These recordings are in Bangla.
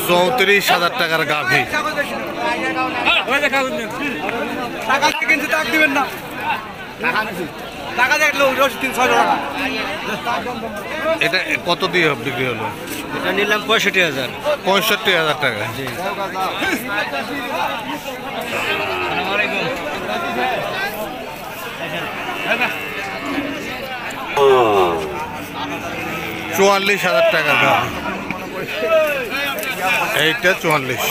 34,000 টাকার গাভী। এটা কত দিয়ে বিক্রি হলো? এটা নিলাম 65,000। 65,000 টাকা। জি। 44,000 টাকা দাম। এইটা 44।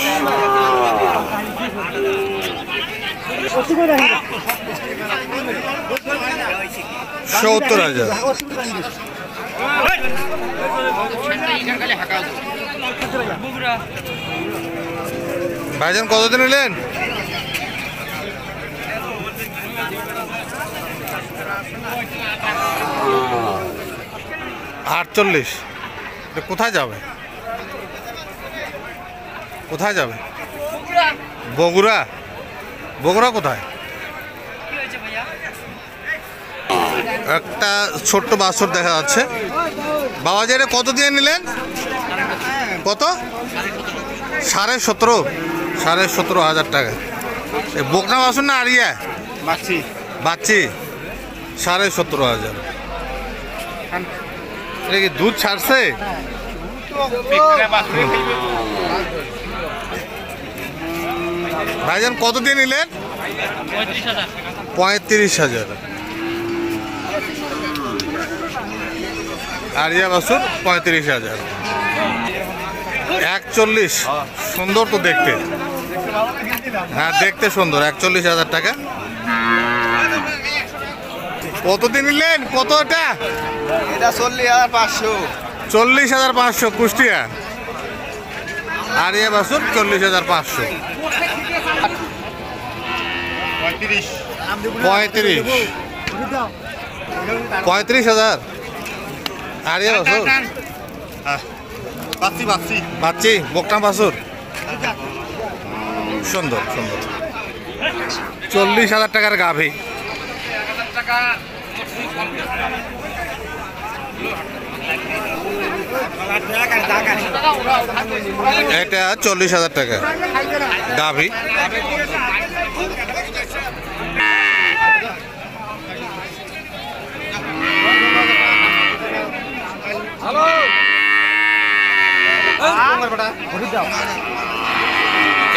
70,000। ভাইজান কতদিন নিলেন? 48। কোথায় যাবে? কোথায় যাবে? বগুড়া। বগুড়া কোথায়? একটা ছোট্ট বাছুর দেখা যাচ্ছে। বাবাজি এটা কত দিয়ে নিলেন? কত? 17.5। 17,500 টাকা। বকনা বাছুর না আরিয়া? বাচ্চি। 17,500। এটা কি দুধ ছাড়ছে? ভাইজান কত দিয়ে নিলেন? 35,000। আরিয়া বাছুর 35,000। 41। সুন্দর তো দেখতে। হ্যাঁ দেখতে সুন্দর। 41,000 টাকা। কত দিয়ে নিলেন? কত এটা? এটা 40,500। 40,500 কুষ্টিয়া। আরিয়া বাছুর 40,500। 35,000 আরিয়া বাছুর। বাচ্চি বকনা বাছুর। সুন্দর সুন্দর। 40,000 টাকার গাভী। এটা 40,000 টাকা গাভী।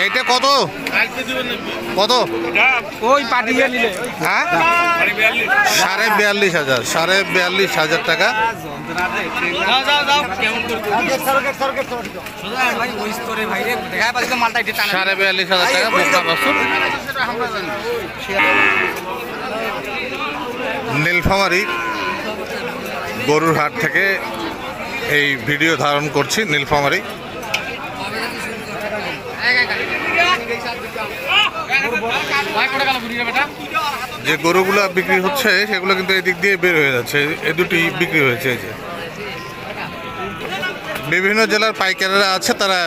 এইটা কত? কত? ওই পাঠিয়ে নিলে। হ্যাঁ 42,000। 42,000 টাকা। 42,000 টাকা বকনা বাছুর। নীলফামারী গরুর হাট থেকে এই ভিডিও ধারণ করছি। নীলফামারী যে গরুগুলো বিক্রি হচ্ছে সেগুলো কিন্তু এদিক দিয়ে বের হয়ে যাচ্ছে। এ দুটি বিক্রি হয়েছে। এই যে বিভিন্ন জেলার পাইকাররা আছে, তারা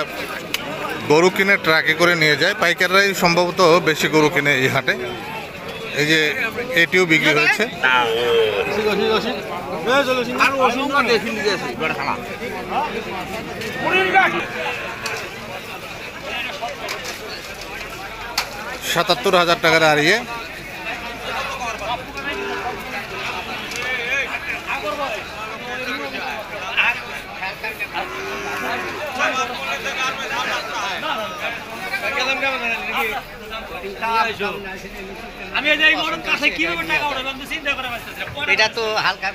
গরু কিনে ট্রাকে করে নিয়ে যায়। পাইকাররাই সম্ভবত বেশি গরু কিনে এই হাটে। এই যে এটিও বিক্রি হয়েছে। $77,000 টাকার আরিয়ে। এটা তো হালকা।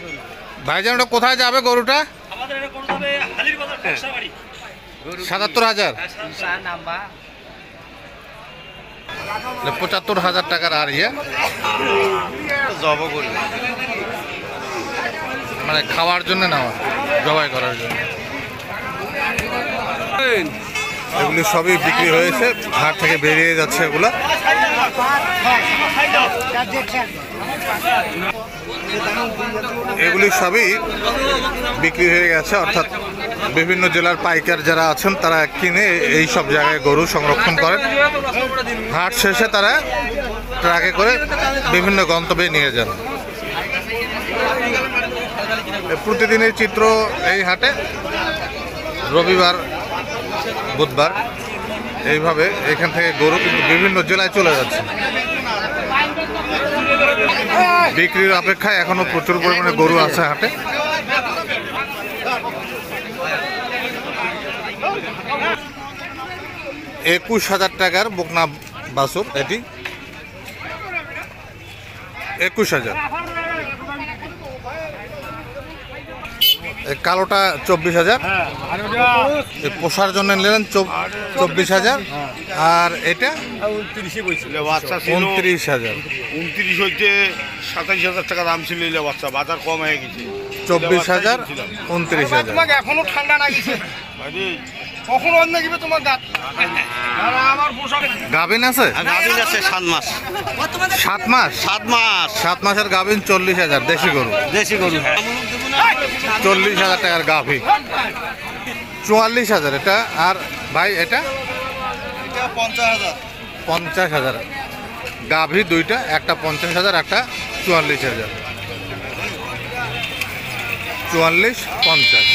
ভাইজান ওটা কোথায় যাবে গরুটা? 77,000। 75,000 টাকার আরিয়া। মানে খাওয়ার জন্য নেওয়া, জবাই করার জন্য। এগুলি সবই বিক্রি হয়েছে, হাট থেকে বেরিয়ে যাচ্ছে এগুলা। এগুলি সবই বিক্রি হয়ে গেছে, অর্থাৎ বিভিন্ন জেলার পাইকার যারা আছেন তারা কিনে এই সব জায়গায় গরু সংরক্ষণ করেন। হাট শেষে তারা ট্রাকে করে বিভিন্ন গন্তব্যে নিয়ে যান। প্রতিদিনের চিত্র এই হাটে। রবিবার বুধবার। এইভাবে এখান থেকে গরু কিন্তু বিভিন্ন জেলায় চলে যাচ্ছে। বিক্রির অপেক্ষায় এখনো প্রচুর পরিমাণে গরু আছে হাটে। $21,000 বকনা বাছুর, এটি 21,000। এই কালোটা 24,000। পোষার জন্য নিলেন 24,000। আর এটা 29,000। 29 হইতে 27,000 টাকা দাম ছিল এই বাচ্চা, বাজার কম হয়ে গেছে। 24,000, 29,000। তোমাকে এখনো ঠান্ডা লাগিছে কখন অন্য গিয়ে তোমার গাত আমার পোশাক গাভিন আছে গাভিন আছে 7 মাস। 7 মাস। 7 মাস 7 মাসের গাভিন 40,000 দেশি গরু। দেশি গরু। 40,000 টাকার গাভি। 44,000 এটা। আর ভাই এটা 50,000 50,000 গাভি দুইটা, একটা 50,000, একটা 44,000। 44, 50।